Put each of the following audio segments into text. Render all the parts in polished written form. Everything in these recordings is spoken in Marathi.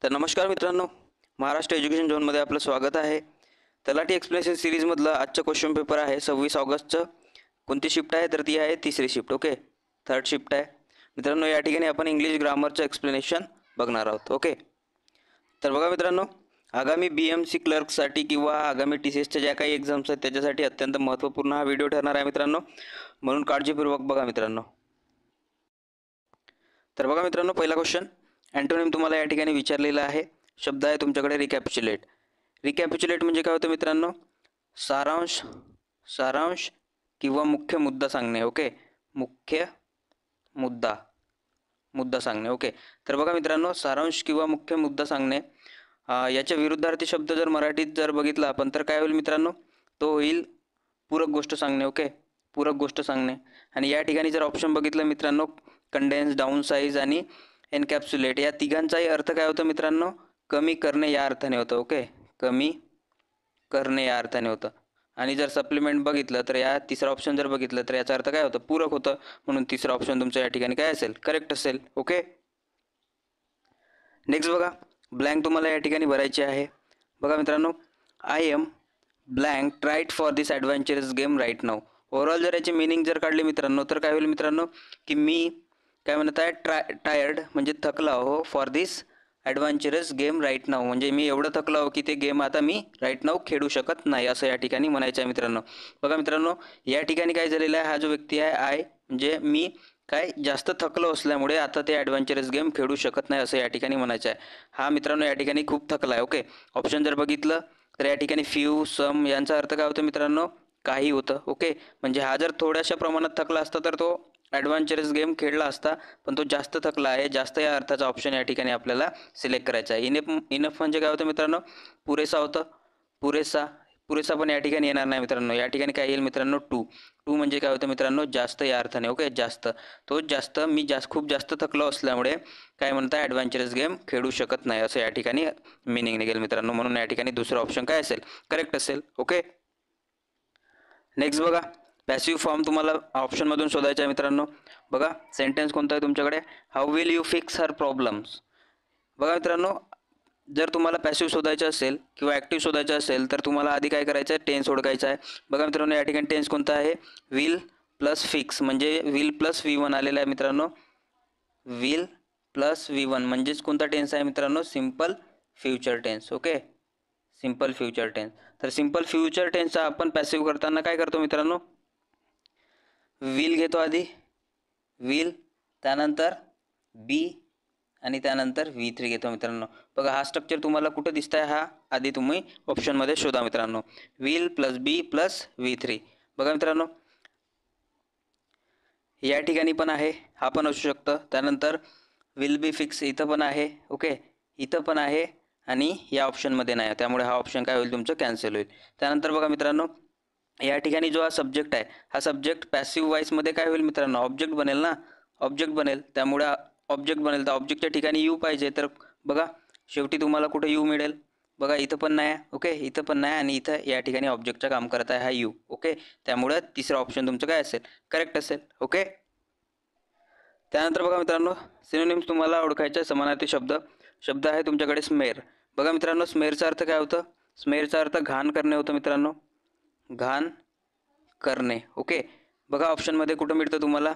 तर नमस्कार मित्रांनो, महाराष्ट्र एज्युकेशन झोनमध्ये आपलं स्वागत आहे. तलाठी एक्सप्लेनेशन सिरीजमधलं आजचं क्वेश्चन पेपर आहे 26 ऑगस्टचं. कोणती शिफ्ट आहे तर ती आहे तिसरी शिफ्ट. ओके, थर्ड शिफ्ट आहे मित्रांनो. या ठिकाणी आपण इंग्लिश ग्रामरचं एक्सप्लेनेशन बघणार आहोत. ओके, तर बघा मित्रांनो, आगामी BMC क्लर्कसाठी किंवा आगामी TCSच्या ज्या काही एक्झाम्स आहेत त्याच्यासाठी अत्यंत महत्त्वपूर्ण हा व्हिडिओ ठरणार आहे मित्रांनो, म्हणून काळजीपूर्वक बघा मित्रांनो. तर बघा मित्रांनो, पहिला क्वेश्चन अँटोनिम तुम्हाला या ठिकाणी विचारलेला आहे. शब्द आहे तुमच्याकडे रिकॅप्च्युलेट. रिकॅप्च्युलेट म्हणजे काय होतं मित्रांनो? सारांश किंवा मुख्य मुद्दा सांगणे. ओके, मुख्य मुद्दा सांगणे. ओके, तर बघा मित्रांनो, सारांश किंवा मुख्य मुद्दा सांगणे याच्या विरुद्धार्थी शब्द जर मराठीत जर बघितला आपण तर काय होईल मित्रांनो? तो होईल पूरक गोष्ट सांगणे. ओके, पूरक गोष्ट सांगणे. आणि या ठिकाणी जर ऑप्शन बघितलं मित्रांनो, कंडेन्स, डाऊन साईज आणि एनकॅप्सुलेट, या तिघांचाही अर्थ काय होतं मित्रांनो? कमी करणे या अर्थाने होतं. ओके, कमी करणे या अर्थाने होतं. आणि जर सप्लिमेंट बघितलं तर या तिसरा ऑप्शन जर बघितलं तर याचा अर्थ काय होतं? पूरक होतं. म्हणून तिसरा ऑप्शन तुमचं या ठिकाणी काय असेल? करेक्ट असेल. ओके, नेक्स्ट बघा, ब्लँक तुम्हाला या ठिकाणी भरायची आहे. बघा मित्रांनो, I am blank tried for this adventurous game right now. Overall जर याची मिनिंग जर काढली मित्रांनो तर काय होईल मित्रांनो? की मी काय म्हणत आहे, टायर्ड म्हणजे थकला हो, for this adventurous game right now, म्हणजे मी एवढं थकला हो की ते गेम आता मी राईट नाऊ खेळू शकत नाही, असं या ठिकाणी म्हणायचं आहे मित्रांनो. बघा मित्रांनो, या ठिकाणी काय झालेलं आहे, हा जो व्यक्ती आहे आय म्हणजे मी काय जास्त थकलो असल्यामुळे आता ते ॲडव्हेंचरस गेम खेळू शकत नाही, असं या ठिकाणी म्हणायचं आहे. हा मित्रांनो या ठिकाणी खूप थकला आहे. ओके, ऑप्शन जर बघितलं तर या ठिकाणी फ्यू, सम यांचा अर्थ काय होतं मित्रांनो? काही होतं. ओके, म्हणजे हा जर थोड्याशा प्रमाणात थकला असता तर तो ॲडव्हेंचरस गेम खेळला असता, पण तो जास्त थकला आहे, जास्त या अर्थाचा ऑप्शन या ठिकाणी आपल्याला सिलेक्ट करायचा आहे. इनफ म्हणजे काय होतं मित्रांनो? पुरेसा होतं. पुरेसा पण या ठिकाणी येणार नाही मित्रांनो. या ठिकाणी काय येईल मित्रांनो? टू म्हणजे काय होतं मित्रांनो? जास्त या अर्थाने. ओके, जास्त, तो जास्त, मी खूप जास्त थकलो असल्यामुळे काय म्हणता, ॲडव्हेंचरस गेम खेळू शकत नाही, असं या ठिकाणी मिनिंग निघेल मित्रांनो. म्हणून या ठिकाणी दुसरा ऑप्शन काय असेल? करेक्ट असेल. ओके, नेक्स्ट बघा, पॅसिव्ह फॉर्म तुम्हाला ऑप्शनमधून शोधायचा आहे मित्रांनो. बघा, सेंटेन्स कोणता आहे तुमच्याकडे? How will you fix her problems. बघा मित्रांनो, जर तुम्हाला पॅसिव्ह शोधायचं असेल किंवा ॲक्टिव्ह शोधायचं असेल तर तुम्हाला आधी काय करायचं आहे? टेन्स ओळखायचा आहे. बघा मित्रांनो, या ठिकाणी टेन्स कोणता आहे? विल प्लस फिक्स, म्हणजे विल प्लस V1 आलेला आहे मित्रांनो. विल प्लस V1 म्हणजेच कोणता टेन्स आहे मित्रांनो? Simple future tense. Okay, simple future tense. तर सिम्पल फ्युचर टेन्सचा आपण पॅसिव्ह करताना काय करतो मित्रांनो? विल घेतो आधी, विल, त्यानंतर बी आणि त्यानंतर V3 घेतो मित्रांनो. बघा, हा स्ट्रक्चर तुम्हाला कुठं दिसत आहे? हा आधी तुम्ही ऑप्शनमध्ये शोधा मित्रांनो. Will plus be plus V3. बघा मित्रांनो, या ठिकाणी पण आहे, हा पण असू शकतं. त्यानंतर विल बी फिक्स इथं पण आहे. ओके, इथं पण आहे आणि या ऑप्शनमध्ये नाही, त्यामुळे हा ऑप्शन काय होईल तुमचं? कॅन्सल होईल. त्यानंतर बघा मित्रांनो, या ठिकाणी जो हा सब्जेक्ट आहे, हा सब्जेक्ट पॅसिव्ह वॉइसमध्ये काय होईल मित्रांनो? ऑब्जेक्ट बनेल ना, ऑब्जेक्ट बनेल. त्यामुळे ऑब्जेक्ट बनेल तर ऑब्जेक्टच्या ठिकाणी यू पाहिजे. तर बघा, शेवटी तुम्हाला कुठे यू मिळेल? बघा, इथं पण नाही. ओके, इथं पण नाही आणि इथं या ठिकाणी ऑब्जेक्टचं काम करत आहे हा यू. ओके, त्यामुळे तिसरा ऑप्शन तुमचं काय असेल? करेक्ट असेल. ओके, त्यानंतर बघा मित्रांनो, सिनोनिम्स तुम्हाला ओळखायचा समानार्थी शब्द आहे तुमच्याकडे स्मेअर. बघा मित्रांनो, स्मेअरचा अर्थ काय होतं? स्मेअरचा अर्थ घाण करणे होतं मित्रांनो. घाण करणे. ओके, बघा ऑप्शनमध्ये कुठं मिळतं तुम्हाला?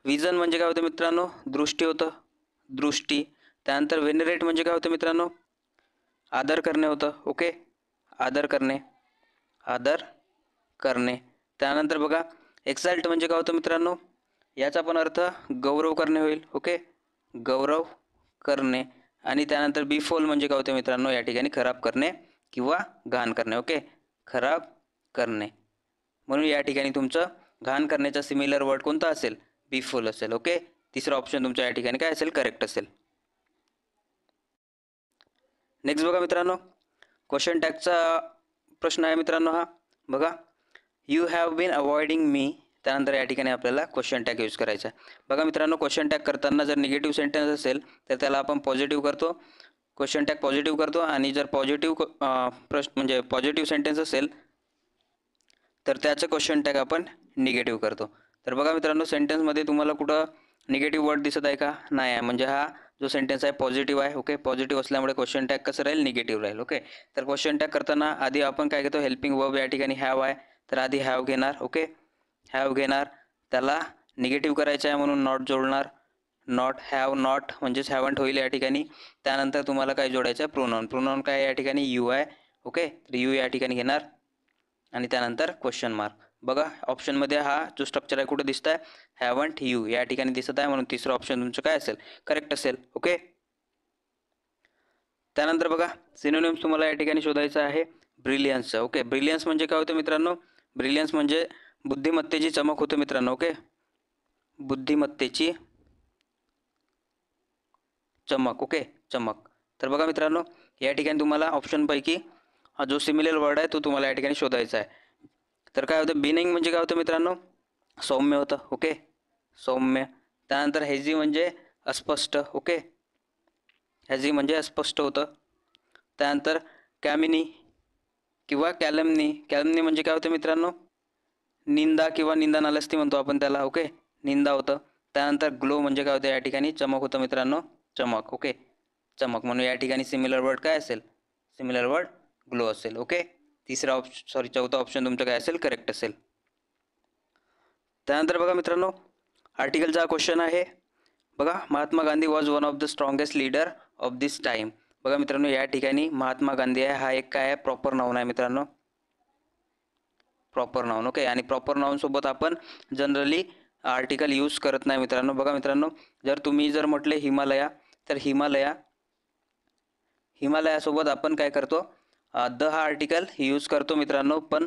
विजन म्हणजे काय होतं मित्रांनो? दृष्टी होतं, दृष्टी. त्यानंतर वेनरेट म्हणजे काय होतं मित्रांनो? आदर करणे होतं. ओके, आदर करणे, आदर करणे. त्यानंतर बघा, एक्साल्ट म्हणजे काय होतं मित्रांनो? याचा पण अर्थ गौरव करणे होईल. ओके, गौरव करणे. आणि त्यानंतर बिफोल म्हणजे काय होतं मित्रांनो? या ठिकाणी खराब करणे किंवा घाण करणे. ओके, खराब करणे. म्हणून या ठिकाणी तुमचं घाण करण्याचा सिमिलर वर्ड कोणता असेल? बिफोल असेल. ओके, तिसरा ऑप्शन तुमच्या या ठिकाणी काय असेल? करेक्ट असेल. नेक्स्ट बघा मित्रांनो, क्वेश्चन टॅगचा प्रश्न आहे मित्रांनो हा. बघा, you have been avoiding me. त्यानंतर या ठिकाणी आपल्याला क्वेश्चन टॅग यूज करायचा आहे. बघा मित्रांनो, क्वेश्चन टॅग करताना जर निगेटिव्ह सेंटेन्स असेल तर त्याला आपण पॉझिटिव्ह करतो, क्वेश्चन टॅग पॉझिटिव्ह करतो. आणि जर पॉझिटिव्ह प्रश्न म्हणजे पॉझिटिव्ह सेंटेन्स असेल तर त्याचं क्वेश्चन टॅग आपण निगेटिव्ह करतो. तर बघा मित्रांनो, सेंटेन्समध्ये तुम्हाला कुठं निगेटिव्ह वर्ड दिसत आहे का? नाही आहे, म्हणजे हा जो सेंटेन्स आहे पॉझिटिव्ह आहे. ओके, पॉझिटिव्ह असल्यामुळे क्वेश्चन टॅग कसं राहील, निगेटिव्ह राहील. ओके, तर क्वेश्चन टॅग करताना आधी आपण काय घेतो, हेल्पिंग वर्ब या ठिकाणी हॅव आहे, तर आधी हॅव घेणार. ओके, हॅव घेणार, त्याला निगेटिव्ह करायचं आहे म्हणून नॉट जोडणार. नॉट, हॅव नॉट म्हणजेच हॅवंट होईल या ठिकाणी. त्यानंतर तुम्हाला काय जोडायचं आहे, प्रोनाऊन. प्रोनाऊन काय या ठिकाणी यू आहे. ओके, तर यू या ठिकाणी घेणार आणि त्यानंतर क्वेश्चन मार्क. बघा ऑप्शनमध्ये हा जो स्ट्रक्चर आहे कुठे दिसत आहे, हॅवंट यू या ठिकाणी दिसत आहे, म्हणून तिसरं ऑप्शन तुमचं काय असेल, करेक्ट असेल. ओके, त्यानंतर बघा सिनोनिम्स तुम्हाला या ठिकाणी शोधायचं आहे ब्रिलियन्सचं. ओके, ब्रिलियन्स म्हणजे काय होतं मित्रांनो, ब्रिलियन्स म्हणजे बुद्धिमत्तेची चमक होते मित्रांनो. ओके, बुद्धिमत्तेची चमक. ओके, चमक. तर बघा मित्रांनो या ठिकाणी तुम्हाला ऑप्शनपैकी हा जो सिमिलर वर्ड आहे तो तुम्हाला या ठिकाणी शोधायचा आहे. तर काय होतं, बिनिंग म्हणजे काय होतं मित्रांनो, सौम्य होतं. ओके, सौम्य. त्यानंतर हेझी म्हणजे अस्पष्ट. ओके, हेझी म्हणजे अस्पष्ट होतं. त्यानंतर कॅमिनी किंवा कॅलमनी. कॅलमनी म्हणजे काय होतं मित्रांनो, निंदा किंवा निंदा नालस्ती म्हणतो आपण त्याला. ओके, निंदा होतं. त्यानंतर ग्लो म्हणजे काय होतं या ठिकाणी, चमक होतं मित्रांनो, चमक. ओके, चमक. म्हणून या ठिकाणी सिमिलर वर्ड काय असेल, सिमिलर वर्ड ग्लो असेल. ओके, तिसरा चौथा ऑप्शन तुमचं काय असेल, करेक्ट असेल. त्यानंतर बघा मित्रांनो आर्टिकलचा हा क्वेश्चन आहे. बघा, Mahatma Gandhi was one of the strongest leader of this time. बघा मित्रांनो या ठिकाणी महात्मा गांधी आहे, हा एक काय आहे, प्रॉपर नाऊन आहे मित्रांनो, प्रॉपर नाऊन. ओके, आणि प्रॉपर नाऊन सोबत आपण जनरली आर्टिकल यूज करत नाही मित्रांनो. बघा मित्रांनो जर तुम्ही जर म्हटले हिमालया, तर हिमालयासोबत आपण काय करतो, द हा आर्टिकल यूज करतो मित्रांनो. पण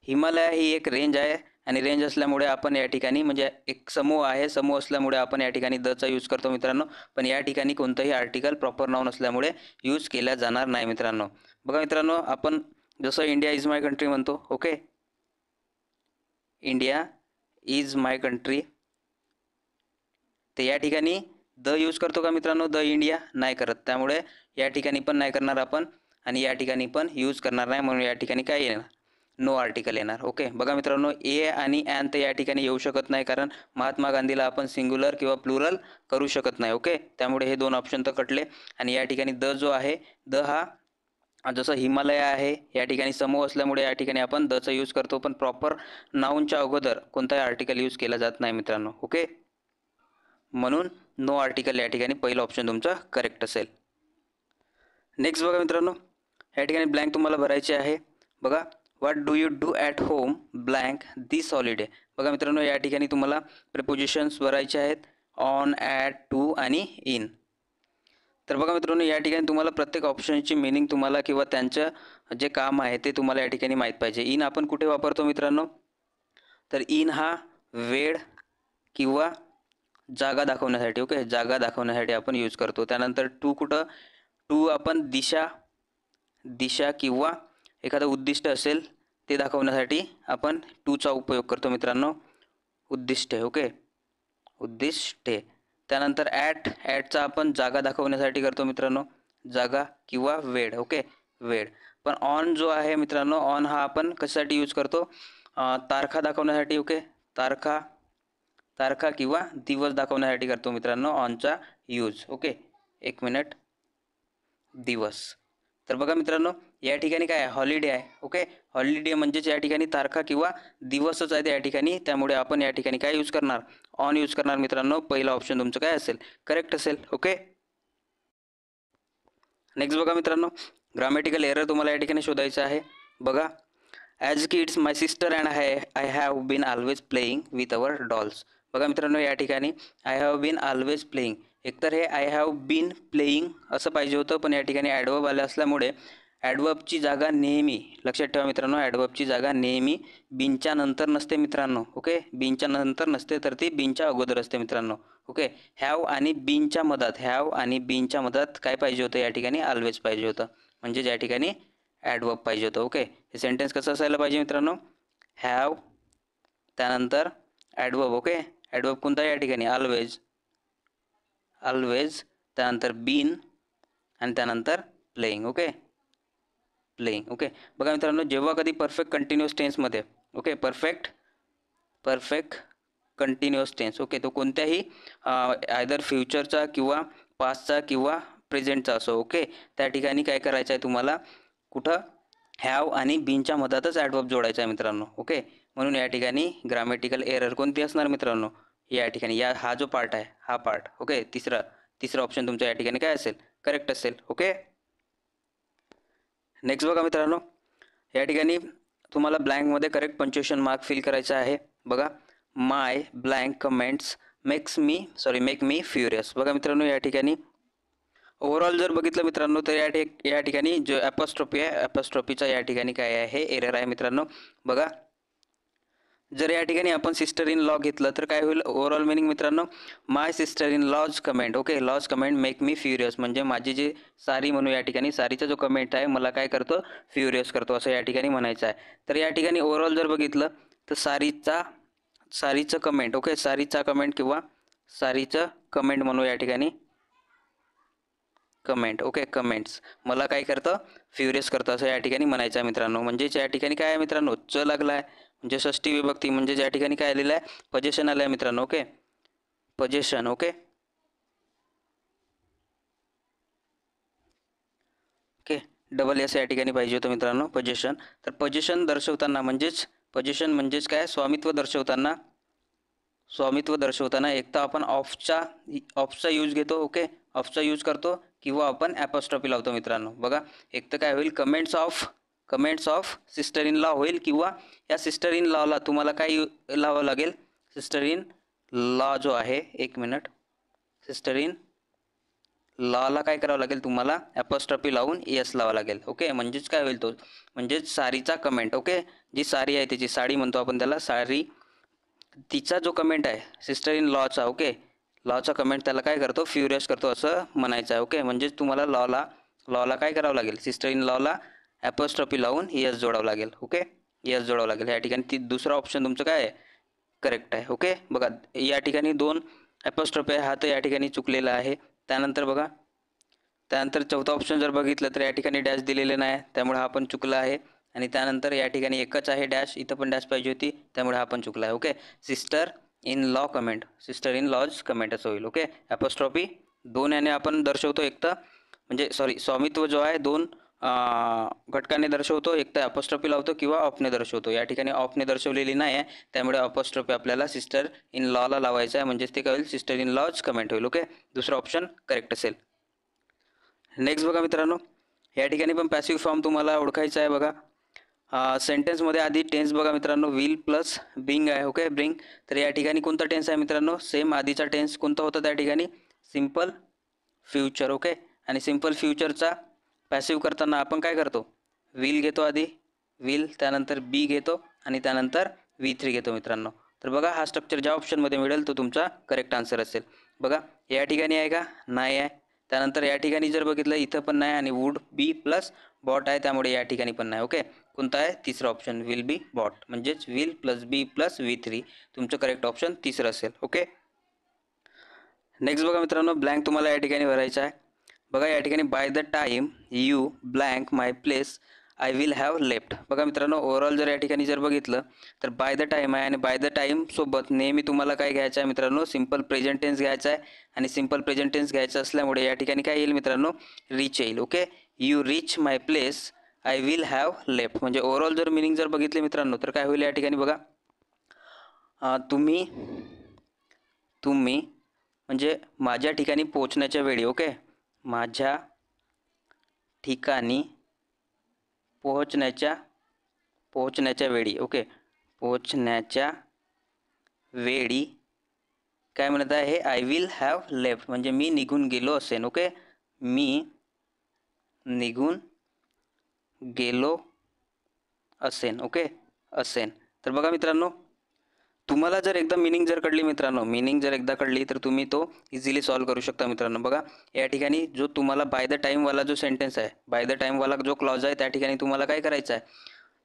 हिमालय ही एक रेंज आहे आणि रेंज असल्यामुळे आपण या ठिकाणी म्हणजे एक समूह आहे, समूह असल्यामुळे आपण या ठिकाणी दचा यूज करतो मित्रांनो. पण या ठिकाणी कोणतंही आर्टिकल प्रॉपर नाऊन असल्यामुळे यूज केल्या जाणार नाही मित्रांनो. बघा मित्रांनो आपण जसं इंडिया इज माय कंट्री म्हणतो. Okay, India is my country, तर या ठिकाणी द यूज करतो का मित्रांनो, द इंडिया नाही करत. त्यामुळे या ठिकाणी पण नाही करणार आपण आणि या ठिकाणी पण यूज करणार नाही, म्हणून या ठिकाणी काय येणार, नो आर्टिकल येणार. ओके, बघा मित्रांनो ए आणि ॲन तर या ठिकाणी येऊ शकत नाही, कारण महात्मा गांधीला आपण सिंग्युलर किंवा प्लुरल करू शकत नाही. ओके, त्यामुळे हे दोन ऑप्शन तर कटले. आणि या ठिकाणी द जो आहे, द हा जसं हिमालय आहे या ठिकाणी समूह असल्यामुळे या ठिकाणी आपण दचा यूज करतो, पण प्रॉपर नाऊनच्या अगोदर कोणताही आर्टिकल यूज केला जात नाही मित्रांनो. ओके, म्हणून नो आर्टिकल या ठिकाणी पहिलं ऑप्शन तुमचं करेक्ट असेल. नेक्स्ट बघा मित्रांनो या ठिकाणी ब्लँक तुम्हाला भरायचे आहे. बघा, what do you do at home blank this holiday. बघा मित्रांनो या ठिकाणी तुम्हाला प्रिपोजिशन्स भरायचे आहेत, ऑन, ॲट, टू आणि इन. तर बघा मित्रांनो या ठिकाणी तुम्हाला प्रत्येक ऑप्शनची मिनिंग तुम्हाला किंवा त्यांचं जे काम आहे ते तुम्हाला या ठिकाणी माहीत पाहिजे. इन आपण कुठे वापरतो मित्रांनो, तर इन हा वेळ किंवा जागा दाखवण्यासाठी. ओके, जागा दाखवण्यासाठी आपण यूज करतो. त्यानंतर टू कुठं, टू आपण दिशा किंवा एखादं उद्दिष्ट असेल ते दाखवण्यासाठी आपण टूचा उपयोग करतो मित्रांनो, उद्दिष्टे. ओके, उद्दिष्टे. त्यानंतर ॲटचा आपण जागा दाखवण्यासाठी करतो मित्रांनो, जागा किंवा वेळ. ओके, वेळ. पण ऑन जो आहे मित्रांनो, ऑन हा आपण कशासाठी यूज करतो, तारखा दाखवण्यासाठी. ओके, तारखा किंवा दिवस दाखवण्यासाठी करतो मित्रांनो ऑनचा यूज. ओके, एक मिनिट, दिवस. तर बघा मित्रांनो या ठिकाणी काय आहे, हॉलिडे आहे. ओके, हॉलिडे म्हणजेच या ठिकाणी तारखा किंवा दिवसच आहे या ठिकाणी, त्यामुळे आपण या ठिकाणी काय यूज करणार, ऑन यूज करणार मित्रांनो. पहिला ऑप्शन तुमचं काय असेल, करेक्ट असेल. ओके, नेक्स्ट बघा मित्रांनो ग्रामॅटिकल एरर तुम्हाला या ठिकाणी शोधायचं आहे. बघा, as kids my sister and I have been always playing with our dolls. बघा मित्रांनो या ठिकाणी I have been always playing, एकतर हे आय हॅव बीन प्लेईंग असं पाहिजे होतं, पण या ठिकाणी ॲडवर्ब आलं असल्यामुळे ॲडवर्बची जागा नेहमी, लक्षात ठेवा मित्रांनो, ॲडवर्बची जागा नेहमी बीनच्या नंतर नसते मित्रांनो. ओके, बीनच्या नंतर नसते, तर ती बीनच्या अगोदर असते मित्रांनो. ओके, हॅव आणि बीनच्या मधात काय पाहिजे होतं, या ठिकाणी ऑलवेज पाहिजे होतं, म्हणजे या ठिकाणी ॲडवर्ब पाहिजे होतं. ओके, हे सेंटेन्स कसं असायला पाहिजे मित्रांनो, हॅव त्यानंतर ॲडवर्ब. ओके, ॲडवर्ब कोणता या ठिकाणी, ऑलवेज त्यानंतर बीन आणि त्यानंतर प्लेइंग. Okay, playing. ओके, बघा मित्रांनो जेव्हा कधी परफेक्ट कंटिन्युअस टेन्समध्ये, okay, perfect continuous tense. Okay, तो कोणत्याही आयदर फ्युचरचा किंवा पास्टचा किंवा प्रेझेंटचा असो. ओके, त्या ठिकाणी काय करायचं आहे तुम्हाला, कुठं हॅव आणि बीनच्या मधातच ॲडवर्ब जोडायचा आहे मित्रांनो. ओके, म्हणून या ठिकाणी ग्रामॅटिकल एरर कोणती असणार मित्रांनो, या ठिकाणी हा जो पार्ट आहे हा पार्ट. ओके, तिसरा ऑप्शन तुमचा या ठिकाणी काय असेल, करेक्ट असेल. ओके, नेक्स्ट बघा मित्रांनो, या ठिकाणी तुम्हाला ब्लँकमध्ये करेक्ट पंक्च्युएशन मार्क फिल करायचा आहे. बघा, my blank comments make me furious. बघा मित्रांनो, या ठिकाणी ओव्हरऑल जर बघितलं मित्रांनो तर या ठिकाणी जो ॲपॉस्ट्रॉफी आहे, ॲपॉस्ट्रॉफीचा या ठिकाणी काय आहे, एरर आहे मित्रांनो. बघा, जर या ठिकाणी आपण सिस्टर इन लॉ घेतलं तर काय होईल, ओव्हरऑल मिनिंग मित्रांनो, my sister in law's comment. Okay, law's comment make me furious, म्हणजे माझी जी सारी म्हणू या ठिकाणी, सारीचा जो कमेंट आहे मला काय करतो, फ्युरियस करतो, असं या ठिकाणी म्हणायचं आहे. तर या ठिकाणी ओव्हरऑल जर बघितलं तर सारीचं कमेंट. ओके, सारीचा कमेंट किंवा सारीचं कमेंट म्हणू या ठिकाणी, कमेंट. ओके, कमेंट्स मला काय करतं, फ्युरियस करतं, असं या ठिकाणी म्हणायचं आहे मित्रांनो. म्हणजेच या ठिकाणी काय आहे मित्रांनो, च लागला आहे, म्हणजे षष्टी विभक्ती, म्हणजे या ठिकाणी काय आलेलं आहे, पोझिशन आलं आहे मित्रांनो. Okay, position. Okay, okay, double S या ठिकाणी पाहिजे होतं मित्रांनो, पोझिशन. तर पोझिशन दर्शवताना म्हणजेच काय, स्वामित्व दर्शवताना एक तर आपण ऑफचा यूज घेतो. ओके, ऑफचा यूज करतो किंवा आपण ॲपॉस्ट्रॉफी लावतो मित्रांनो. बघा, एक तर काय होईल, comments of sister in law होईल, किंवा या सिस्टर इन लॉला तुम्हाला काय लावावं लागेल, सिस्टर इन लॉ जो आहे, एक मिनिट, सिस्टर इन लॉला काय करावं लागेल तुम्हाला, ॲपॉस्ट्रॉफी लावून एस लावावं लागेल. ओके, म्हणजेच काय होईल, तो म्हणजेच सारीचा कमेंट. ओके, जी सारी आहे त्याची, साडी म्हणतो आपण त्याला, सारी, तिचा जो कमेंट आहे सिस्टर इन लॉचा, ओके, लॉचा कमेंट त्याला काय करतो, फ्युरियस करतो, असं म्हणायचं आहे. ओके, म्हणजेच तुम्हाला लॉला काय करावं लागेल, सिस्टर इन लॉला ॲपॉस्ट्रॉफी लावून एस जोडावं लागेल. ओके, एस जोडावं लागेल. या ठिकाणी दुसरा ऑप्शन तुमचं काय आहे, करेक्ट आहे. ओके, बघा, या ठिकाणी 2 ॲपॉस्ट्रॉफी आहे, हा तर या ठिकाणी चुकलेला आहे. त्यानंतर बघा, त्यानंतर चौथा ऑप्शन जर बघितलं तर या ठिकाणी डॅश दिलेले नाही, त्यामुळे हा पण चुकला आहे. आणि त्यानंतर या ठिकाणी एकच आहे डॅश, इथं पण डॅश पाहिजे होती, त्यामुळे हा पण चुकला आहे. Okay, sister in law comment, sister in law's comment असं होईल. ओके, ॲपॉस्ट्रॉफी 2 याने आपण दर्शवतो, एक तर म्हणजे स्वामित्व जो आहे 2 घटकाने दर्शवतो, एक तर ॲपॉस्ट्रॉफी लावतो किंवा ऑफने दर्शवतो. या ठिकाणी ऑफने दर्शवलेली नाही आहे, त्यामुळे ॲपॉस्ट्रॉफी आपल्याला सिस्टर इन लॉला लावायचं आहे, म्हणजेच ते काय होईल, सिस्टर इन लॉज कमेंट होईल. ओके, दुसरा ऑप्शन करेक्ट असेल. नेक्स्ट बघा मित्रांनो, या ठिकाणी पण पॅसिव्ह फॉर्म तुम्हाला ओळखायचा आहे. बघा, सेंटेन्समध्ये आधी टेन्स बघा मित्रांनो, विल प्लस बिंग आहे. Okay, bring. तर या ठिकाणी कोणता टेन्स आहे मित्रांनो, सेम आधीचा टेन्स कोणता होता त्या ठिकाणी, सिम्पल फ्युचर. ओके, आणि सिम्पल फ्युचरचा पॅसिव्ह करताना आपण काय करतो, विल घेतो आधी, विल, त्यानंतर बी घेतो आणि त्यानंतर V3 घेतो मित्रांनो. तर बघा, हा स्ट्रक्चर ज्या ऑप्शनमध्ये मिळेल तो तुमचा करेक्ट आन्सर असेल. बघा, या ठिकाणी आहे का, नाही आहे. त्यानंतर या ठिकाणी जर बघितलं इथं पण नाही, आणि वुड बी प्लस बॉट आहे, त्यामुळे या ठिकाणी पण नाही. ओके, कोणता आहे, तिसरा ऑप्शन, विल बी बॉट, म्हणजेच will plus be plus V3 तुमचं करेक्ट ऑप्शन तिसरं असेल. ओके, नेक्स्ट बघा मित्रांनो, ब्लँक तुम्हाला या ठिकाणी भरायचं आहे. बघा, या ठिकाणी by the time you blank my place I will have left. बघा मित्रांनो, ओव्हरऑल जर या ठिकाणी जर बघितलं तर बाय द टाईम आहे, आणि बाय द टाईम सोबत नेहमी तुम्हाला काय घ्यायचं आहे मित्रांनो, सिम्पल प्रेझेंट टेन्स घ्यायचा आहे. आणि सिम्पल प्रेझेंट टेन्स घ्यायचं असल्यामुळे या ठिकाणी काय येईल मित्रांनो, रीच येईल. Okay, you reach my place I will have left, म्हणजे ओव्हरऑल जर मिनिंग जर बघितले मित्रांनो तर काय होईल या ठिकाणी, बघा, तुम्ही म्हणजे माझ्या ठिकाणी पोहोचण्याच्या वेळी. ओके, माझ्या ठिकाणी पोहोचण्याच्या वेळी. ओके, पोहोचण्याच्या वेळी काय म्हणत आहे, आय विल हॅव लेफ्ट, म्हणजे मी निघून गेलो असेन. ओके, मी निघून गेलो असेन. ओके, असेन. तर बघा मित्रांनो, तुम्हाला जर एकदा मिनिंग जर कळली तर तुम्ही तो इझिली सॉल्व्ह करू शकता मित्रांनो. बघा, या ठिकाणी जो तुम्हाला बाय द टाईमवाला जो सेंटेन्स आहे, बाय द टाईमवाला जो क्लॉज आहे, त्या ठिकाणी तुम्हाला काय करायचं आहे,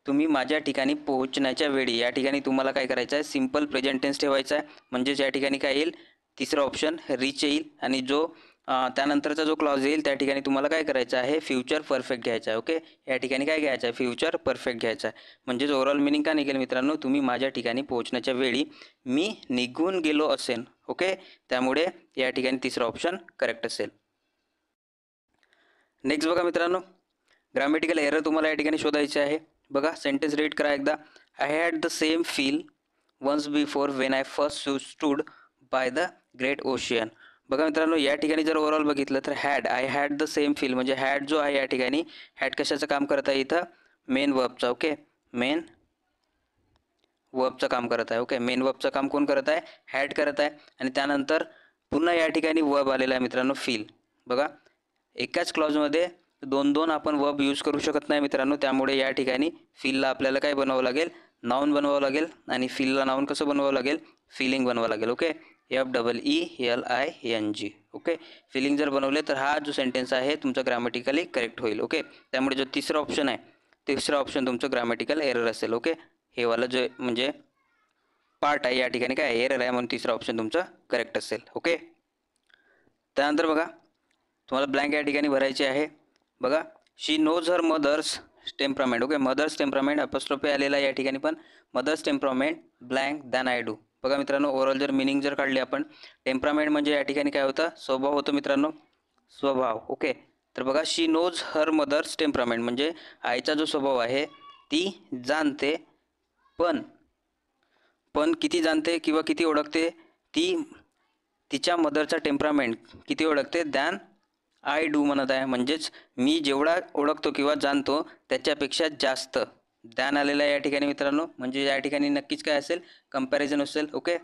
तुम्ही माझ्या ठिकाणी पोहोचण्याच्या वेळी या ठिकाणी तुम्हाला काय करायचं आहे, सिम्पल प्रेझेंट टेन्स ठेवायचा आहे. म्हणजेच या ठिकाणी काय येईल, तिसरा ऑप्शन रीच येईल. आणि जो त्यानंतरचा जो क्लॉज येईल त्या ठिकाणी तुम्हाला काय करायचं आहे, फ्युचर परफेक्ट घ्यायचा आहे. ओके, या ठिकाणी काय घ्यायचं आहे, फ्युचर परफेक्ट घ्यायचा आहे. म्हणजेच ओव्हरऑल मिनिंग काय निघेल मित्रांनो, तुम्ही माझ्या ठिकाणी पोहोचण्याच्या वेळी मी निघून गेलो असेन. ओके, त्यामुळे या ठिकाणी तिसरा ऑप्शन करेक्ट असेल. नेक्स्ट बघा मित्रांनो, ग्रामॅटिकल एरर तुम्हाला या ठिकाणी शोधायचे आहे. बघा, सेंटेन्स रीड करा एकदा. I had the same feel once before when I first stood by the great ocean. बघा मित्रांनो, या ठिकाणी जर ओव्हरऑल बघितलं तर I had the same feel म्हणजे हॅड जो आहे या ठिकाणी हॅड कशाचं काम करत आहे इथं, मेन वर्बचा. ओके, मेन वर्बचं काम करत आहे. ओके, मेन वर्बचं काम कोण करत आहे, हॅड करत आहे. आणि त्यानंतर पुन्हा या ठिकाणी वर्ब आलेला आहे मित्रांनो, फील. बघा, एकाच क्लॉजमध्ये दोन दोन आपण वर्ब यूज करू शकत नाही मित्रांनो, त्यामुळे या ठिकाणी फीलला आपल्याला काय बनवावं लागेल, नाऊन बनवावं लागेल. आणि फीलला नाऊन कसं बनवावं लागेल, फिलिंग बनवावं लागेल. Okay, FEELING. ओके, फिलिंग जर बनवले तर हा जो सेंटेन्स आहे तुमचा ग्रामॅटिकली करेक्ट होईल. ओके, त्यामुळे जो तिसरा ऑप्शन आहे, तिसरा ऑप्शन तुमचं ग्रामॅटिकल एरर असेल. ओके, हे वाला जे म्हणजे पार्ट आहे या ठिकाणी काय एरर आहे, म्हणून तिसरा ऑप्शन तुमचं करेक्ट असेल. ओके, त्यानंतर बघा, तुम्हाला ब्लँक या ठिकाणी भरायचे आहे. बघा, she knows her mother's temperament. Okay, mother's temperament apostrophe आलेला या ठिकाणी, पण mother's temperament blank than I do. बघा मित्रांनो, ओव्हरऑल जर मिनिंग जर काढली आपण, टेम्परामेंट म्हणजे या ठिकाणी काय होतं, स्वभाव होतो मित्रांनो, स्वभाव. ओके, तर बघा, she knows her mother's temperament म्हणजे आईचा जो स्वभाव आहे ती जाणते, पण किती जाणते किंवा किती ओळखते, ती तिच्या मदरचा टेम्परामेंट किती ओळखते, दॅन आय डू म्हणत आहे. म्हणजेच मी जेवढा ओळखतो किंवा जाणतो त्याच्यापेक्षा जास्त दॅन आलेला आहे या ठिकाणी मित्रांनो. म्हणजे या ठिकाणी नक्कीच काय असेल, कंपॅरिझन असेल. ओके,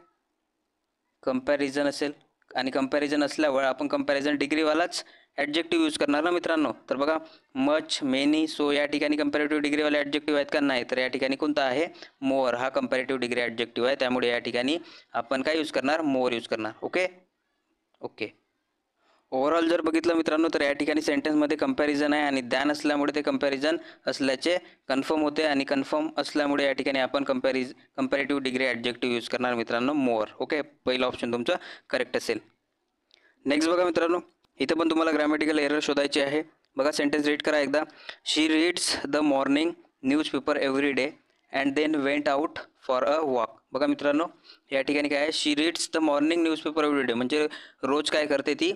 कंपॅरिझन असेल. आणि कंपॅरिझन असल्यावर आपण कंपॅरिझन डिग्रीवालाच ॲडजेक्टिव्ह यूज करणार ना मित्रांनो. तर बघा, मच, मेनी, सो या ठिकाणी कंपॅरेटिव्ह डिग्रीवाले ॲडजेक्टिव्ह आहेत का, नाही. तर या ठिकाणी कोणता आहे, मोर हा कंपॅरेटिव्ह डिग्री ॲडजेक्टिव्ह आहे. त्यामुळे या ठिकाणी आपण काय यूज करणार, मोर यूज करणार. ओके, ओव्हरऑल जर बघितलं मित्रांनो तर या ठिकाणी सेंटेन्समध्ये कंपॅरिझन आहे आणि दॅन असल्यामुळे ते कंपॅरिझन असल्याचे कन्फर्म होते. आणि कन्फर्म असल्यामुळे या ठिकाणी आपण कंपॅरेटिव्ह डिग्री ॲडजेक्टिव्ह यूज करणार मित्रांनो, मोर. ओके, पहिलं ऑप्शन तुमचं करेक्ट असेल. नेक्स्ट बघा मित्रांनो, इथं पण तुम्हाला ग्रामॅटिकल एरर शोधायचे आहे. बघा, सेंटेन्स रीड करा एकदा. She reads the morning newspaper every day and then went out for a walk. बघा मित्रांनो, या ठिकाणी काय आहे, she reads the morning newspaper every day म्हणजे रोज काय करते ती,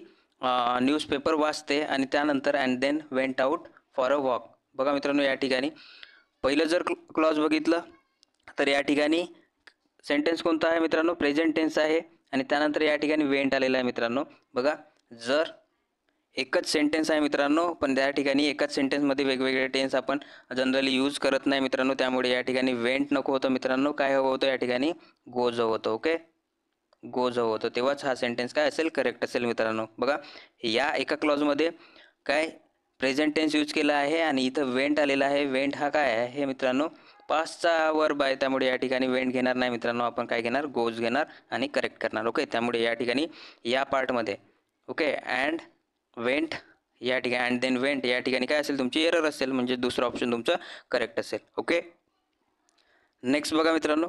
न्यूजपेपर वाचते आणि त्यानंतर and then went out for a walk. बघा मित्रांनो, या ठिकाणी पहिलं जर क्लॉज बघितलं तर या ठिकाणी सेंटेन्स कोणता आहे मित्रांनो, प्रेझेंट टेन्स आहे. आणि त्यानंतर या ठिकाणी वेंट आलेला आहे मित्रांनो. बघा, जर एकच सेंटेन्स आहे मित्रांनो, पण त्या ठिकाणी एकाच सेंटेन्समध्ये वेगवेगळे टेन्स आपण जनरली यूज करत नाही मित्रांनो, त्यामुळे या ठिकाणी वेंट नको होतं मित्रांनो, काय हवं होतं या ठिकाणी, गोज हवं होतं. ओके, गोज हवं होतं, तेव्हाच हा सेंटेन्स काय असेल, करेक्ट असेल मित्रांनो. बघा, या एका क्लॉजमध्ये काय प्रेझेंट टेन्स यूज केला आहे आणि इथं वेंट आलेला आहे. वेंट हा काय आहे हे मित्रांनो, पास्टचा वर्ब आहे, त्यामुळे या ठिकाणी वेंट घेणार नाही मित्रांनो, आपण काय घेणार, गोज घेणार आणि करेक्ट करणार. ओके, त्यामुळे या ठिकाणी या पार्टमध्ये ओके अँड वेंट या ठिकाणी अँड देन वेंट या ठिकाणी काय असेल, तुमची एरर असेल, म्हणजे दुसरं ऑप्शन तुमचं करेक्ट असेल. ओके, नेक्स्ट बघा मित्रांनो,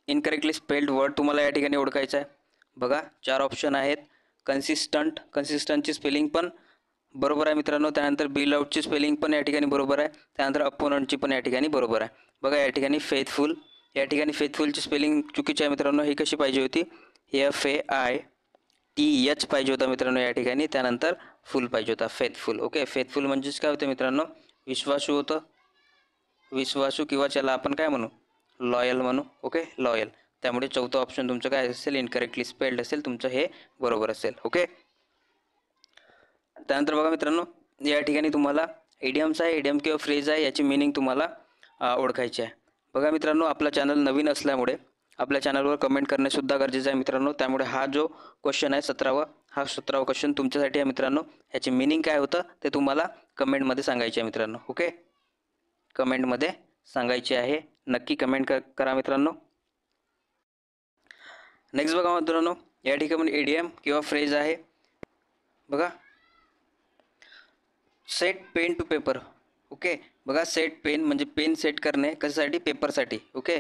इनकरेक्टली स्पेल्ड वर्ड तुम्हाला या ठिकाणी ओळखायचं आहे. बघा, 4 ऑप्शन आहेत. कंसिस्टंटची स्पेलिंग पण बरोबर आहे मित्रांनो. त्यानंतर बिलआउटची स्पेलिंग पण या ठिकाणी बरोबर आहे. त्यानंतर अपोनंटची पण या ठिकाणी बरोबर आहे. बघा, या ठिकाणी फेथफुल, या ठिकाणी फेथफुलची स्पेलिंग चुकीची आहे मित्रांनो. ही कशी पाहिजे होती, FAITH पाहिजे होता मित्रांनो या ठिकाणी. त्यानंतर फुल पाहिजे होता, फेथफुल. ओके, फेथफुल म्हणजेच काय होतं मित्रांनो, विश्वासू होतं, विश्वासू किंवा त्याला आपण काय म्हणू, लॉयल म्हणू. Okay, loyal. त्यामुळे चौथं ऑप्शन तुमचं काय असेल, इनकरेक्टली स्पेल्ड असेल, तुमचं हे बरोबर असेल. ओके, त्यानंतर बघा मित्रांनो, या ठिकाणी तुम्हाला इडियम्स आहे, इडियम किंवा फ्रेज आहे, याची मिनिंग तुम्हाला ओळखायची आहे. बघा मित्रांनो, आपला चॅनल नवीन असल्यामुळे आपल्या चॅनलवर कमेंट करणेसुद्धा गरजेचं आहे मित्रांनो. त्यामुळे हा जो क्वेश्चन आहे 17वा क्वेश्चन तुमच्यासाठी आहे मित्रांनो. याची मिनिंग काय होतं ते तुम्हाला कमेंटमध्ये सांगायचे आहे मित्रांनो. ओके, कमेंटमध्ये सांगायचे आहे, नक्की कमेंट करा मित्रांनो. नेक्स्ट बघा मित्रांनो, या ठिकाणी इडियम किंवा फ्रेज आहे. बघा, set pen to paper. Okay, बघा, सेट पेन म्हणजे पेन सेट करणे कशासाठी, पेपरसाठी. ओके,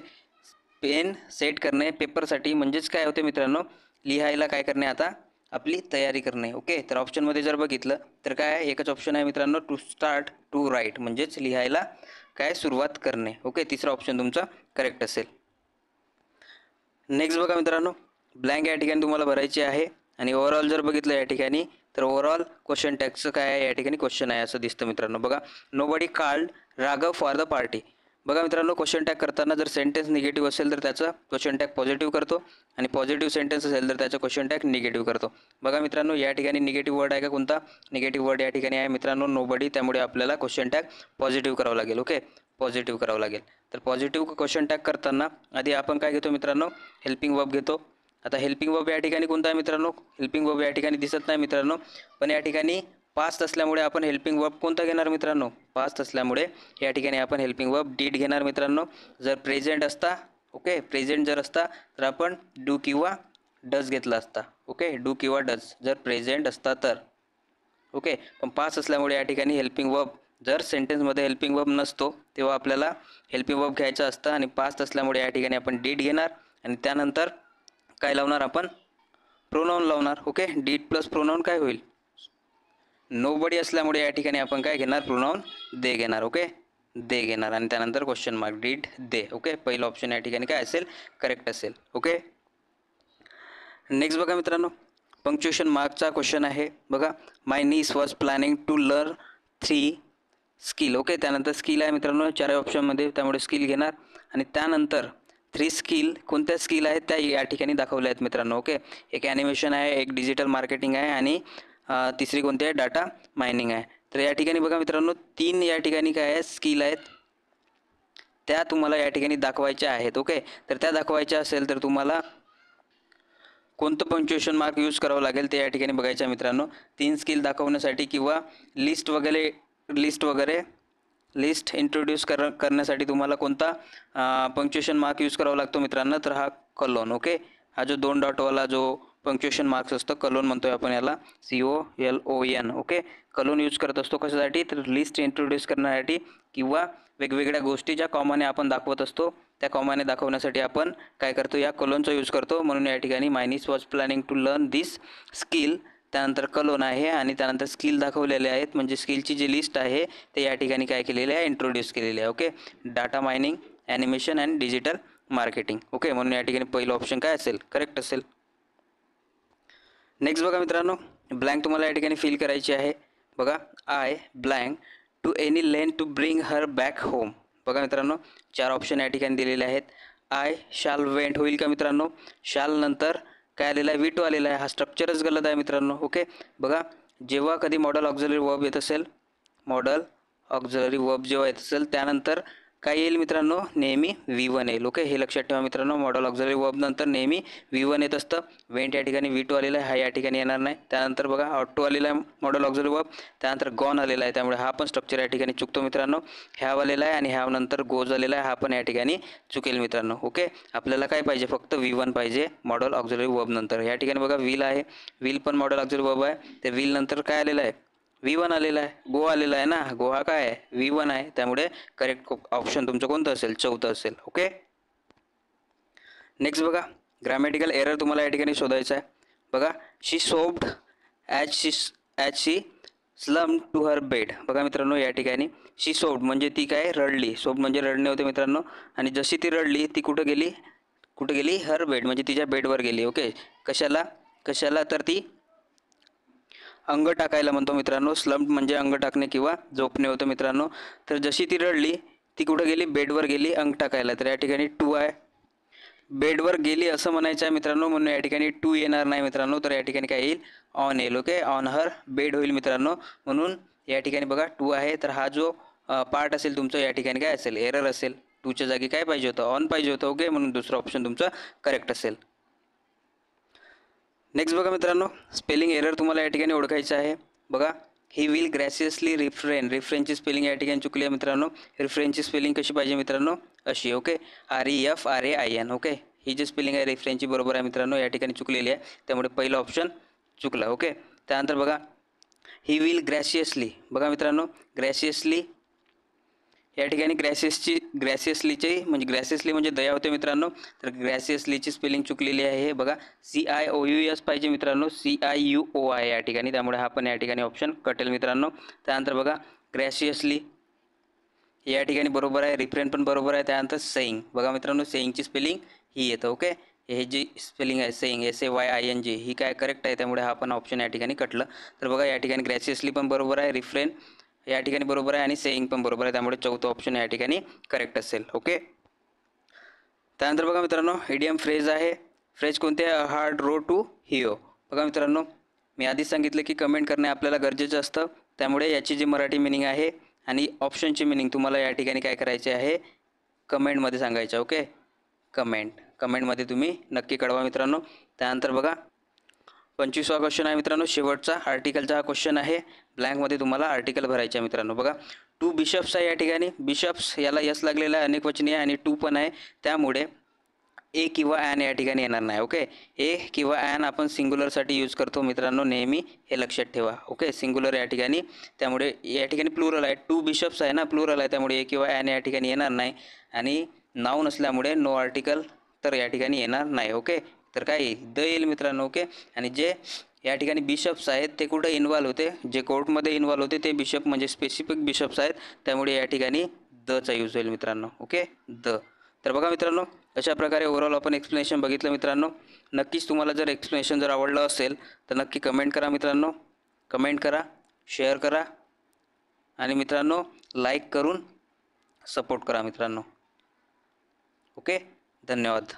पेन सेट करणे पेपरसाठी म्हणजेच काय होते मित्रांनो, लिहायला काय करणे, आता आपली तयारी करणे. ओके, तर ऑप्शनमध्ये जर बघितलं तर काय आहे, एकच ऑप्शन आहे मित्रांनो, टू स्टार्ट टू राईट, म्हणजेच लिहायला काय सुरुवात करणे. ओके, तिसरा ऑप्शन तुमचा करेक्ट असेल. नेक्स्ट बघा मित्रांनो, ब्लँक या ठिकाणी तुम्हाला भरायची आहे आणि ओव्हरऑल जर बघितलं या ठिकाणी तर ओव्हरऑल क्वेश्चन टॅगचं काय आहे, या ठिकाणी क्वेश्चन आहे असं दिसतं मित्रांनो. बघा, nobody called Raghav for the party. बघा मित्रांनो, क्वेश्चन टॅग करताना जर सेंटेन्स निगेटिव्ह असेल तर त्याचा क्वेश्चन टॅग पॉझिटिव्ह करतो आणि पॉझिटिव्ह सेंटेन्स असेल तर त्याचा क्वेश्चन टॅग निगेटिव्ह करतो. बघा मित्रांनो, या ठिकाणी निगेटिव्ह वर्ड आहे का, कोणता निगेटिव्ह वर्ड या ठिकाणी आहे मित्रांनो, नोबडी. त्यामुळे आपल्याला क्वेश्चन टॅग पॉझिटिव्ह करावं लागेल. ओके, पॉझिटिव्ह करावं लागेल. तर पॉझिटिव्ह क्वेश्चन टॅग करताना आधी आपण काय घेतो मित्रांनो, हेल्पिंग वर्ब घेतो. आता हेल्पिंग वर्ब या ठिकाणी कोणता आहे मित्रांनो, हेल्पिंग वर्ब या ठिकाणी दिसत नाही मित्रांनो, पण या ठिकाणी पास्ट असल्यामुळे आपण हेल्पिंग वर्ब कोणता घेणार मित्रांनो, पास्ट असल्यामुळे या ठिकाणी आपण हेल्पिंग वर्ब डीड घेणार मित्रांनो. जर प्रेझेंट असता, ओके, प्रेझेंट जर असता तर आपण डू किंवा डज घेतला असता. ओके, डू किंवा डज जर प्रेझेंट असता तर. ओके, पण पास्ट असल्यामुळे या ठिकाणी हेल्पिंग वर्ब, जर सेंटेन्समध्ये हेल्पिंग वर्ब नसतो तेव्हा आपल्याला हेल्पिंग वर्ब घ्यायचं असतं आणि पास्ट असल्यामुळे या ठिकाणी आपण डीड घेणार आणि त्यानंतर काय लावणार आपण, प्रोनाऊन लावणार. ओके, डीड प्लस प्रोनाऊन काय होईल, नोबडी असल्यामुळे या ठिकाणी आपण काय घेणार, प्रोनाऊन दे घेणार. ओके, दे घेणार आणि त्यानंतर question mark, did they. Okay, पहिलं ऑप्शन या ठिकाणी काय असेल, करेक्ट असेल. ओके, नेक्स्ट बघा मित्रांनो, पंक्च्युएशन मार्कचा क्वेश्चन आहे. बघा, my niece was planning to learn 3 skill. Okay, त्यानंतर स्किल आहे मित्रांनो चारही ऑप्शनमध्ये, त्यामुळे स्किल घेणार आणि त्यानंतर 3 स्किल कोणत्या स्किल आहेत त्या या ठिकाणी दाखवल्या आहेत मित्रांनो. ओके, एक ॲनिमेशन आहे, एक डिजिटल मार्केटिंग आहे आणि तिसरी कोणती आहे, डाटा मायनिंग आहे. तर या ठिकाणी बघा मित्रांनो, 3 या ठिकाणी काय आहे, स्किल आहेत, त्या तुम्हाला या ठिकाणी दाखवायच्या आहेत. ओके, तर त्या दाखवायच्या असेल तर तुम्हाला कोणतं पंक्च्युएशन मार्क यूज करावं लागेल ते या ठिकाणी बघायचं आहे मित्रांनो. 3 स्किल दाखवण्यासाठी किंवा लिस्ट इंट्रोड्यूस करण्यासाठी तुम्हाला कोणता पंक्च्युएशन मार्क यूज करावा लागतो मित्रांनो, तर हा कलोन. ओके, हा जो 2 डॉटवाला जो पंक्च्युएशन मार्क्स असतो कलोन म्हणतोय आपण याला, COLON. ओके, कलोन यूज करत असतो कशासाठी, तर लिस्ट इंट्रोड्यूस करण्यासाठी किंवा वेगवेगळ्या गोष्टी ज्या कॉमाने आपण दाखवत असतो त्या कॉमाने दाखवण्यासाठी आपण काय करतो, या कलोनचा यूज करतो. म्हणून या ठिकाणी my niece was planning to learn this skill, त्यानंतर कलोन आहे आणि त्यानंतर स्किल दाखवलेले आहेत, म्हणजे स्किलची जी लिस्ट आहे ते या ठिकाणी काय केलेली आहे, इंट्रोड्यूस केलेली आहे. Okay, data mining, animation and digital marketing. Okay, म्हणून या ठिकाणी पहिलं ऑप्शन काय असेल, करेक्ट असेल. नेक्स्ट बघा मित्रांनो, ब्लँक तुम्हाला या ठिकाणी फिल करायची आहे. बघा, I blank to any length to bring her back home. बघा मित्रांनो, 4 ऑप्शन या ठिकाणी दिलेले आहेत. आय शाल वेंट होईल का मित्रांनो, शाल नंतर काय आलेला आहे, विटो आलेला आहे, हा स्ट्रक्चरच गलत आहे मित्रांनो. ओके, बघा, जेव्हा कधी मॉडल ऑक्झिलरी वर्ब येत असेल, मॉडल ऑक्झिलरी वर्ब जेव्हा येत असेल त्यानंतर काय येईल मित्रांनो, नेहमी V1 येईल. ओके, हे लक्षात ठेवा मित्रांनो, मॉडल ऑक्झिलरी वर्ब नंतर नेहमी V1 येत असतं. वेंट या ठिकाणी V2 आलेला आहे, हा या ठिकाणी येणार नाही. त्यानंतर बघा, ऑटो आलेला आहे मॉडल ऑक्झिलरी वर्ब, त्यानंतर गॉन आलेला आहे, त्यामुळे हा पण स्ट्रक्चर या ठिकाणी चुकतो मित्रांनो. हॅव आलेला आहे आणि हॅव नंतर गोज आलेला आहे, हा पण या ठिकाणी चुकेल मित्रांनो. ओके, आपल्याला काय पाहिजे, फक्त V1 पाहिजे मॉडल ऑक्झिलरी वर्ब नंतर. या ठिकाणी बघा, विल आहे, विल पण मॉडल ऑक्झिलरी वर्ब आहे, ते विल नंतर काय आलेलं आहे, V1 आलेला आहे. गो आलेला आहे ना, गो हा काय आहे, V1 आहे, त्यामुळे करेक्ट ऑप्शन तुमचं कोणतं असेल, चौथं असेल. ओके, नेक्स्ट बघा, ग्रॅमॅटिकल एरर तुम्हाला या ठिकाणी शोधायचा आहे. बघा, she sobbed as she slum to her bed. बघा मित्रांनो, या ठिकाणी शी सोब्ड म्हणजे ती काय, रडली. सोब्ड म्हणजे रडणे होते मित्रांनो, आणि जशी ती रडली ती कुठं गेली, हर बेड म्हणजे तिच्या बेडवर गेली. ओके, कशाला तर ती अंग टाकायला म्हणतो मित्रांनो. स्लम्प म्हणजे अंग टाकणे किंवा झोपणे होतं मित्रांनो. तर जशी ती रडली ती कुठं गेली, बेडवर गेली अंग टाकायला. तर या ठिकाणी टू आहे, बेडवर गेली असं म्हणायचं आहे मित्रांनो, म्हणून या ठिकाणी टू येणार नाही मित्रांनो. तर या ठिकाणी काय येईल, ऑन येईल. ओके, ऑन हर बेड होईल मित्रांनो. म्हणून या ठिकाणी बघा, टू आहे, तर हा जो पार्ट असेल तुमचं या ठिकाणी काय असेल, एरर असेल. टूच्या जागी काय पाहिजे होतं, ऑन पाहिजे होतं. ओके, म्हणून दुसरं ऑप्शन तुमचं करेक्ट असेल. नेक्स्ट बघा मित्रांनो, स्पेलिंग एरर तुम्हाला या ठिकाणी ओळखायचं आहे. बघा, ही विल ग्रॅसियसली रिफ्रेनची स्पेलिंग या ठिकाणी चुकली आहे मित्रांनो. रिफ्रेनची स्पेलिंग कशी पाहिजे मित्रांनो, अशी. Okay, REFRAIN. ओके, ही जी स्पेलिंग आहे रिफ्रेनची बरोबर आहे मित्रांनो, या ठिकाणी चुकलेली आहे, त्यामुळे पहिलं ऑप्शन चुकला. ओके, त्यानंतर बघा, ही विल ग्रॅसियसली. बघा मित्रांनो, ग्रॅसियसली या ठिकाणी ग्रॅसियसची ग्रॅसियसलीचे म्हणजे ग्रॅसियसली म्हणजे दया होते मित्रांनो, तर ग्रॅसियसलीची स्पेलिंग चुकलेली आहे. हे बघा CIOUS पाहिजे मित्रांनो, CIUOI या ठिकाणी, त्यामुळे हा पण या ठिकाणी ऑप्शन कटेल मित्रांनो. त्यानंतर बघा ग्रॅसियसली या ठिकाणी बरोबर आहे, रिफ्रेन पण बरोबर आहे. त्यानंतर सेईंग बघा मित्रांनो, सेईंगची स्पेलिंग ही येतं. ओके, हे जी स्पेलिंग आहे सेईंग SAYING ही काय करेक्ट आहे, त्यामुळे हा पण ऑप्शन या ठिकाणी कटलं. तर बघा या ठिकाणी ग्रॅसियसली पण बरोबर आहे, रिफ्रेन या ठिकाणी बरोबर आहे आणि सेईंग पण बरोबर आहे, त्यामुळे चौथं ऑप्शन या ठिकाणी करेक्ट असेल. ओके, त्यानंतर बघा मित्रांनो इडियम फ्रेज आहे. फ्रेज कोणते? Hard road to hoe. बघा मित्रांनो, मी आधीच सांगितलं की कमेंट करणे आपल्याला गरजेचं असतं, त्यामुळे याची जी मराठी मिनिंग आहे आणि ऑप्शनची मिनिंग तुम्हाला या ठिकाणी काय करायचे आहे, कमेंटमध्ये सांगायचं. ओके, कमेंटमध्ये तुम्ही नक्की कळवा मित्रांनो. त्यानंतर बघा 25वा क्वेश्चन आहे मित्रांनो, शेवटचा आर्टिकलचा हा क्वेश्चन आहे. ब्लँकमध्ये तुम्हाला आर्टिकल भरायचे आहे मित्रांनो. बघा टू बिशप्स आहे या ठिकाणी, बिशप्स याला यस लागलेला आहे, अनेकवचनी आहे आणि टू पण आहे, त्यामुळे ए किंवा ॲन या ठिकाणी येणार नाही. ओके, ए किंवा ॲन आपण सिंग्युलरसाठी यूज करतो मित्रांनो, नेहमी हे लक्षात ठेवा. ओके, सिंग्युलर या ठिकाणी, त्यामुळे या ठिकाणी प्लुरल आहे, टू बिशप्स आहे ना, प्लुरल आहे, त्यामुळे ए किंवा ॲन या ठिकाणी येणार नाही आणि नाऊन असल्यामुळे नो आर्टिकल तर या ठिकाणी येणार नाही. ओके, तर काय येईल? द येईल मित्रांनो. ओके, आणि जे या ठिकाणी बिशप्स आहेत ते कुठं इन्व्हॉल्व होते, जे कोर्टमध्ये इन्व्हॉल्व होते ते बिशप म्हणजे स्पेसिफिक बिशप्स आहेत, त्यामुळे या ठिकाणी दचा यूज होईल मित्रांनो. Okay, the. तर बघा मित्रांनो, अशा प्रकारे ओव्हरऑल आपण एक्सप्लेनेशन बघितलं मित्रांनो. नक्कीच तुम्हाला जर एक्सप्लेनेशन जर आवडलं असेल तर नक्की कमेंट करा मित्रांनो, कमेंट करा, शेअर करा आणि मित्रांनो लाईक करून सपोर्ट करा मित्रांनो. ओके, धन्यवाद.